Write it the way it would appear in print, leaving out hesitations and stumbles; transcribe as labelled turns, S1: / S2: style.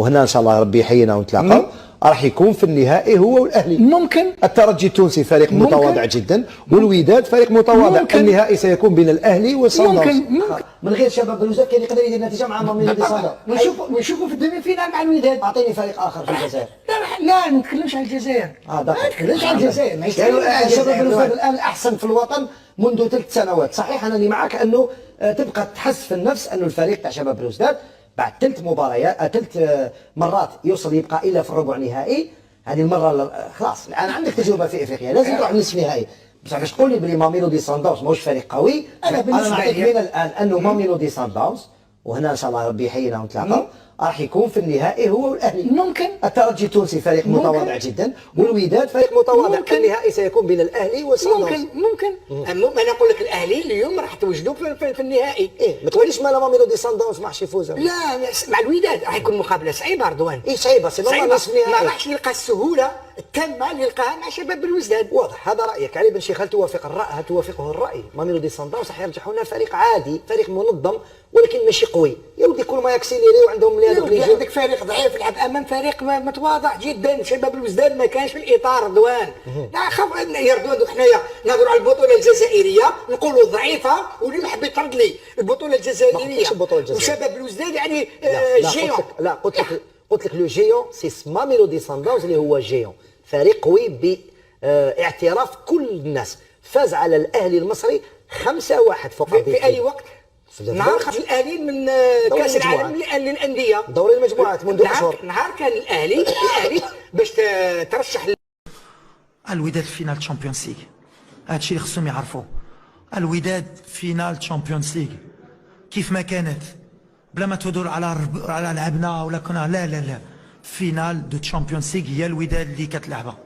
S1: وهنا ان شاء الله ربي يحيينا ونتلاقاو، راح يكون في النهائي هو والاهلي.
S2: ممكن.
S1: الترجي التونسي فريق متواضع جدا، والوداد فريق متواضع. النهائي سيكون بين الاهلي وصن داونز.
S3: من غير شباب بلوزداد كان يقدر يدير نتيجه مع ماميلودي صن داونز.
S2: ونشوفوا في الدومي فينال مع الوداد.
S3: اعطيني فريق اخر في الجزائر.
S2: لا ما نتكلمش على الجزائر.
S3: ما نتكلمش على الجزائر. شباب بلوزداد الان احسن في الوطن منذ 3 سنوات. صحيح انني معك انه تبقى تحس في النفس انه الفريق تاع شباب بلوزداد بعد 3 مباريات 3 مرات يوصل يبقى الى في الربع نهائي. هذه المره خلاص الان عندك تجربه في افريقيا، لازم تروح نصف نهائي. بصح باش تقول لي بلي ماميلودي صن داونز ماهوش فريق قوي، انا نعطيك من الان انه ماميلودي صن داونز، وهنا ان شاء الله ربي يحيينا ونتلاقاو، راح يكون في النهائي هو والاهلي.
S2: ممكن.
S3: الترجي التونسي فريق متواضع جدا، والوداد فريق متواضع. النهائي سيكون بين الاهلي وصن داونز.
S2: ممكن. انا نقول لك الاهلي اليوم راح توجدوا في النهائي.
S3: ما تقوليش مالا ماميلودي صن داونز ما راحش يفوز.
S2: لا مع الوداد راح يكون مقابله صعيبه رضوان.
S3: صعيبه سي نورمال نصف نهائي.
S2: ما راحش يلقى السهوله التامه اللي يلقاها مع شباب الوزداد.
S3: واضح هذا رايك. علي بن شيخ هل توافقه الراي؟ ماميلودي صن داونز راح يرجحوا لنا فريق عادي، فريق منظم ولكن ماشي قوي. يا ودي كل ما يكسيليري وعندهم اللي
S2: عندك فريق ضعيف يلعب امام فريق متواضع جدا. شباب الوزداد ما كانش في الاطار رضوان. لا خاف يا رضوان حنايا نهضروا على البطوله الجزائريه نقولوا ضعيفه، واللي محب يطرد لي البطوله الجزائريه وشباب الوزداد يعني جيون.
S3: لا قلت لك لو جيون سي ماميلودي صن داونز اللي هو جيون، فريق قوي باعتراف كل الناس. فاز على الاهلي المصري 5-1 فوق
S2: في اي وقت. نهار خرج الاهلي من كاس العالم للانديه
S3: دوري المجموعات منذ اشهر.
S2: نهار كان الاهلي باش ترشح
S4: الوداد فينال تشامبيونز ليغ. هادشي اللي خصهم يعرفوه. الوداد فينال تشامبيونز ليغ كيف ما كانت، بلا ما تهضر على لعبنا ولا كنا. لا فينال دو تشامبيونز ليغ هي الوداد اللي كتلعبها.